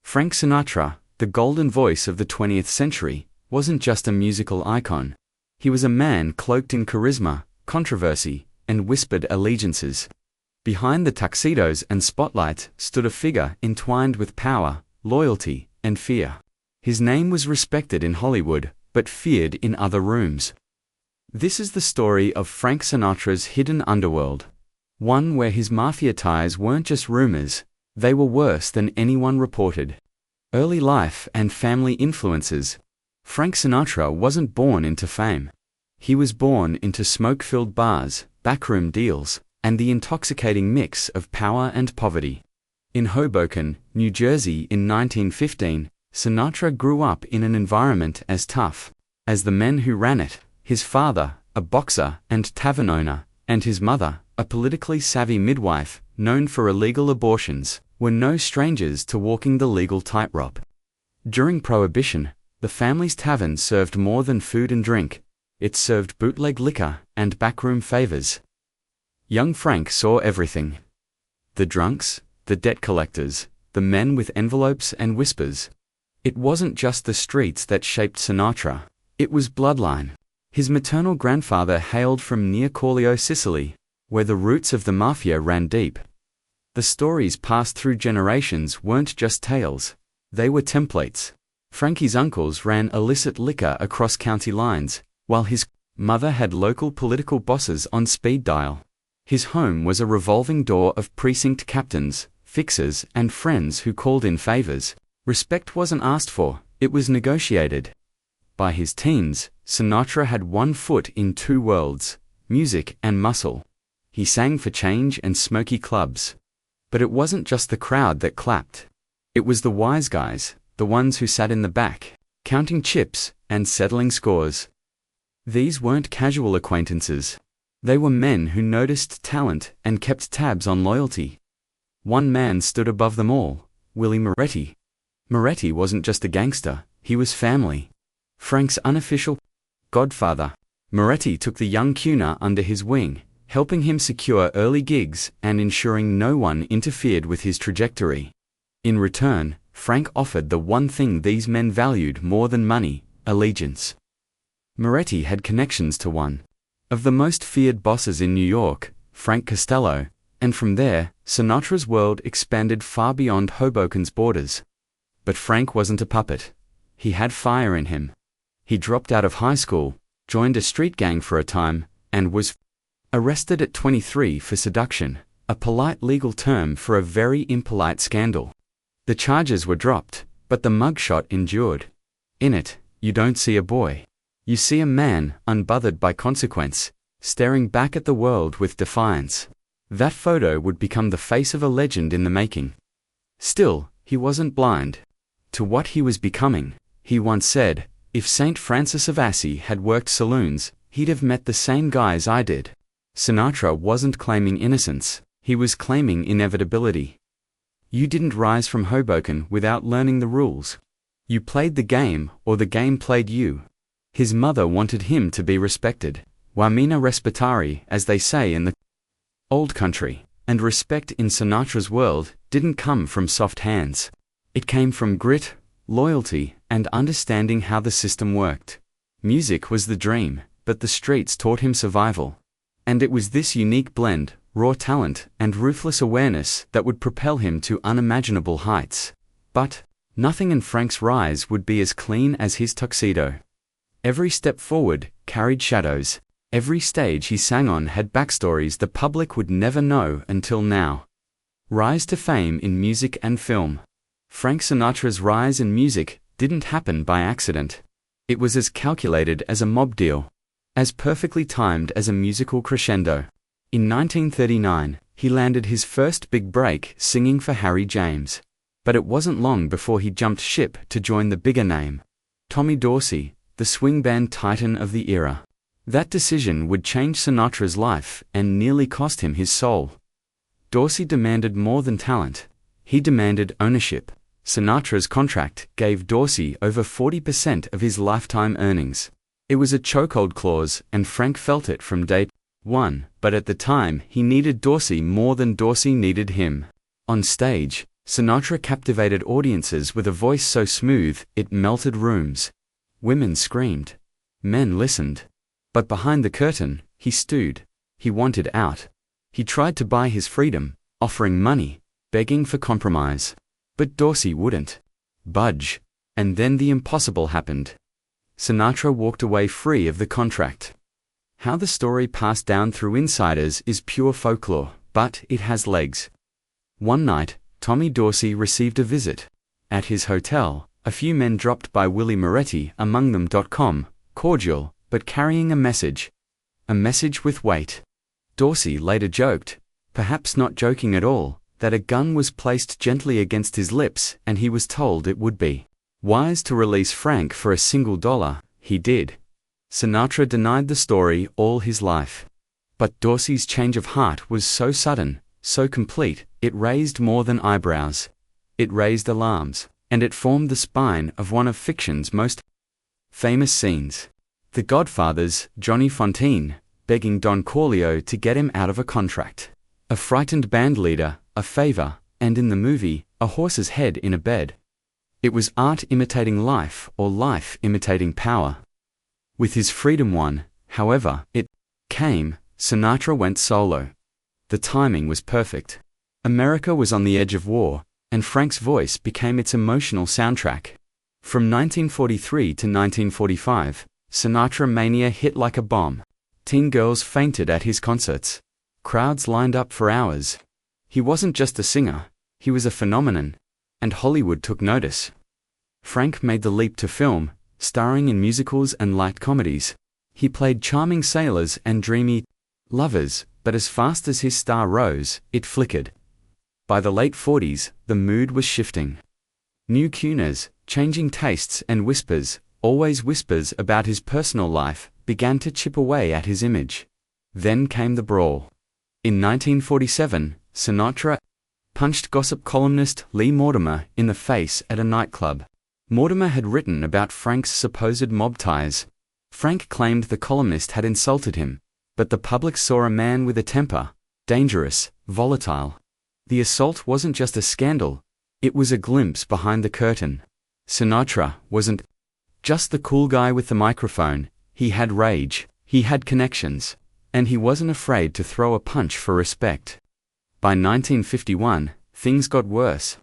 Frank Sinatra, the golden voice of the 20th century, wasn't just a musical icon. He was a man cloaked in charisma, controversy, and whispered allegiances. Behind the tuxedos and spotlight stood a figure entwined with power, loyalty, and fear. His name was respected in Hollywood, but feared in other rooms. This is the story of Frank Sinatra's hidden underworld. One where his mafia ties weren't just rumors, they were worse than anyone reported. Early life and family influences. Frank Sinatra wasn't born into fame. He was born into smoke-filled bars, backroom deals, and the intoxicating mix of power and poverty. In Hoboken, New Jersey in 1915, Sinatra grew up in an environment as tough as the men who ran it. His father, a boxer and tavern owner, and his mother, a politically savvy midwife known for illegal abortions, were no strangers to walking the legal tightrope. During Prohibition, the family's tavern served more than food and drink. It served bootleg liquor and backroom favors. Young Frank saw everything. The drunks, the debt collectors, the men with envelopes and whispers. It wasn't just the streets that shaped Sinatra, it was bloodline. His maternal grandfather hailed from near Corleone, Sicily, where the roots of the Mafia ran deep. The stories passed through generations weren't just tales, they were templates. Frankie's uncles ran illicit liquor across county lines, while his mother had local political bosses on speed dial. His home was a revolving door of precinct captains, fixers, and friends who called in favors. Respect wasn't asked for, it was negotiated. By his teens, Sinatra had one foot in two worlds, music and muscle. He sang for change and smoky clubs. But it wasn't just the crowd that clapped. It was the wise guys, the ones who sat in the back, counting chips and settling scores. These weren't casual acquaintances. They were men who noticed talent and kept tabs on loyalty. One man stood above them all, Willie Moretti. Moretti wasn't just a gangster, he was family. Frank's unofficial godfather. Moretti took the young Cunha under his wing, helping him secure early gigs and ensuring no one interfered with his trajectory. In return, Frank offered the one thing these men valued more than money: allegiance. Moretti had connections to one of the most feared bosses in New York, Frank Costello, and from there, Sinatra's world expanded far beyond Hoboken's borders. But Frank wasn't a puppet. He had fire in him. He dropped out of high school, joined a street gang for a time, and was arrested at 23 for seduction, a polite legal term for a very impolite scandal. The charges were dropped, but the mugshot endured. In it, you don't see a boy. You see a man, unbothered by consequence, staring back at the world with defiance. That photo would become the face of a legend in the making. Still, he wasn't blind to what he was becoming. He once said, "If St. Francis of Assisi had worked saloons, he'd have met the same guys I did." Sinatra wasn't claiming innocence, he was claiming inevitability. You didn't rise from Hoboken without learning the rules. You played the game, or the game played you. His mother wanted him to be respected, uomini rispettari, as they say in the old country, and respect in Sinatra's world didn't come from soft hands. It came from grit, loyalty, and understanding how the system worked. Music was the dream, but the streets taught him survival. And it was this unique blend, raw talent and ruthless awareness, that would propel him to unimaginable heights. But nothing in Frank's rise would be as clean as his tuxedo. Every step forward carried shadows. Every stage he sang on had backstories the public would never know until now. Rise to fame in music and film. Frank Sinatra's rise in music didn't happen by accident. It was as calculated as a mob deal, as perfectly timed as a musical crescendo. In 1939, he landed his first big break singing for Harry James. But it wasn't long before he jumped ship to join the bigger name, Tommy Dorsey, the swing band titan of the era. That decision would change Sinatra's life and nearly cost him his soul. Dorsey demanded more than talent. He demanded ownership. Sinatra's contract gave Dorsey over 40% of his lifetime earnings. It was a chokehold clause, and Frank felt it from day one, but at the time he needed Dorsey more than Dorsey needed him. On stage, Sinatra captivated audiences with a voice so smooth, it melted rooms. Women screamed. Men listened. But behind the curtain, he stewed. He wanted out. He tried to buy his freedom, offering money, begging for compromise. But Dorsey wouldn't budge. And then the impossible happened. Sinatra walked away free of the contract. How the story passed down through insiders is pure folklore, but it has legs. One night, Tommy Dorsey received a visit. At his hotel, a few men dropped by Willie Moretti, among them. Cordial, but carrying a message. A message with weight. Dorsey later joked, perhaps not joking at all, that a gun was placed gently against his lips and he was told it would be wise to release Frank for $1. He did. Sinatra denied the story all his life. But Dorsey's change of heart was so sudden, so complete, it raised more than eyebrows. It raised alarms, and it formed the spine of one of fiction's most famous scenes. The Godfather's Johnny Fontaine, begging Don Corleo to get him out of a contract. A frightened bandleader, a favor, and in the movie, a horse's head in a bed. It was art imitating life or life imitating power. With his freedom won, however, it came, Sinatra went solo. The timing was perfect. America was on the edge of war, and Frank's voice became its emotional soundtrack. From 1943 to 1945, Sinatra mania hit like a bomb. Teen girls fainted at his concerts. Crowds lined up for hours. He wasn't just a singer, he was a phenomenon, and Hollywood took notice. Frank made the leap to film, starring in musicals and light comedies. He played charming sailors and dreamy lovers, but as fast as his star rose, it flickered. By the late 40s, the mood was shifting. New cues, changing tastes and whispers, always whispers about his personal life, began to chip away at his image. Then came the brawl. In 1947, Sinatra punched gossip columnist Lee Mortimer in the face at a nightclub. Mortimer had written about Frank's supposed mob ties. Frank claimed the columnist had insulted him, but the public saw a man with a temper, dangerous, volatile. The assault wasn't just a scandal, it was a glimpse behind the curtain. Sinatra wasn't just the cool guy with the microphone, he had rage, he had connections, and he wasn't afraid to throw a punch for respect. By 1951, things got worse.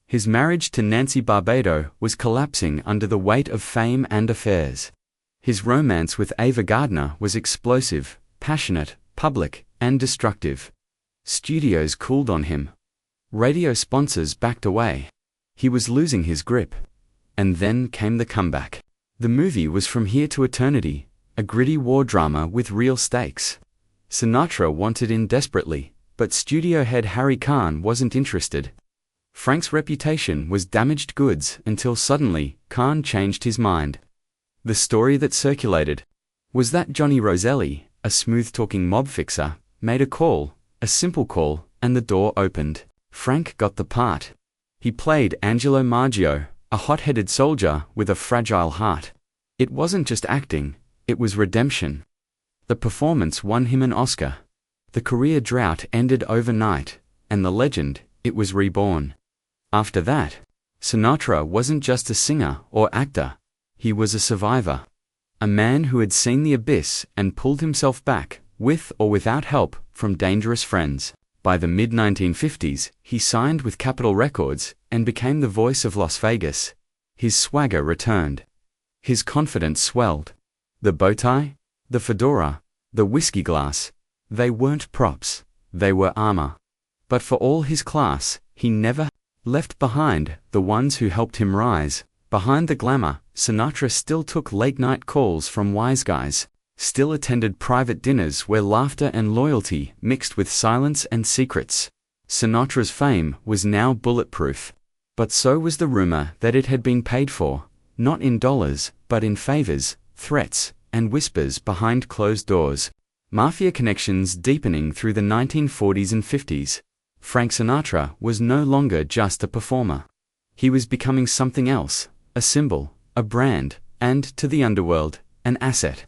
His marriage to Nancy Barbado was collapsing under the weight of fame and affairs. His romance with Ava Gardner was explosive, passionate, public, and destructive. Studios cooled on him. Radio sponsors backed away. He was losing his grip. And then came the comeback. The movie was From Here to Eternity, a gritty war drama with real stakes. Sinatra wanted in desperately, but studio head Harry Kahn wasn't interested. Frank's reputation was damaged goods until suddenly, Kahn changed his mind. The story that circulated was that Johnny Roselli, a smooth-talking mob fixer, made a call, a simple call, and the door opened. Frank got the part. He played Angelo Maggio, a hot-headed soldier with a fragile heart. It wasn't just acting, it was redemption. The performance won him an Oscar. The career drought ended overnight, and the legend, it was reborn. After that, Sinatra wasn't just a singer or actor, he was a survivor. A man who had seen the abyss and pulled himself back, with or without help, from dangerous friends. By the mid-1950s, he signed with Capitol Records and became the voice of Las Vegas. His swagger returned. His confidence swelled. The bow tie, the fedora, the whiskey glass, they weren't props, they were armor. But for all his class, he never left behind the ones who helped him rise. Behind the glamour, Sinatra still took late-night calls from wise guys, still attended private dinners where laughter and loyalty mixed with silence and secrets. Sinatra's fame was now bulletproof. But so was the rumor that it had been paid for, not in dollars, but in favors, threats, and whispers behind closed doors. Mafia connections deepening through the 1940s and 50s. Frank Sinatra was no longer just a performer. He was becoming something else, a symbol, a brand, and, to the underworld, an asset.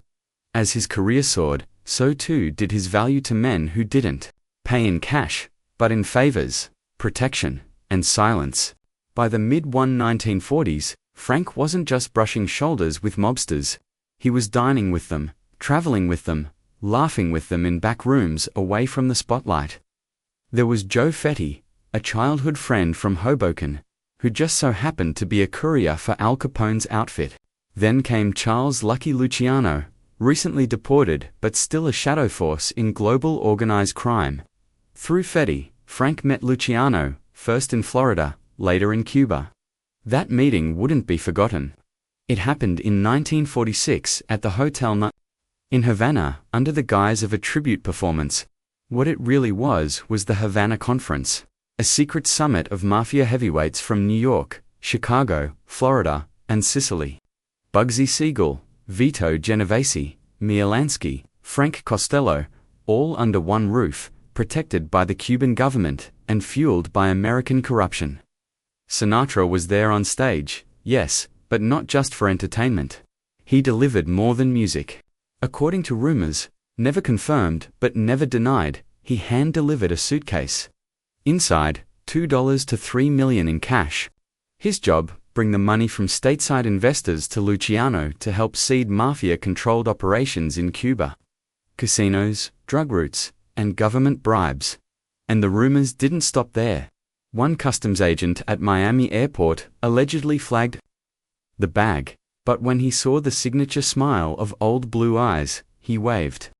As his career soared, so too did his value to men who didn't pay in cash, but in favors, protection, and silence. By the mid-1940s, Frank wasn't just brushing shoulders with mobsters. He was dining with them, traveling with them, laughing with them in back rooms away from the spotlight. There was Joe Fetty, a childhood friend from Hoboken, who just so happened to be a courier for Al Capone's outfit. Then came Charles Lucky Luciano, recently deported but still a shadow force in global organized crime. Through Fetty, Frank met Luciano, first in Florida, later in Cuba. That meeting wouldn't be forgotten. It happened in 1946 at the Hotel in Havana, under the guise of a tribute performance. What it really was the Havana Conference, a secret summit of Mafia heavyweights from New York, Chicago, Florida, and Sicily. Bugsy Siegel, Vito Genovese, Mia Lansky, Frank Costello, all under one roof, protected by the Cuban government and fueled by American corruption. Sinatra was there on stage, yes, but not just for entertainment. He delivered more than music. According to rumors, never confirmed but never denied, he hand-delivered a suitcase. Inside, $2 to $3 million in cash. His job, bring the money from stateside investors to Luciano to help seed Mafia-controlled operations in Cuba. Casinos, drug routes, and government bribes. And the rumors didn't stop there. One customs agent at Miami airport allegedly flagged the bag, but when he saw the signature smile of Old Blue Eyes, he waved.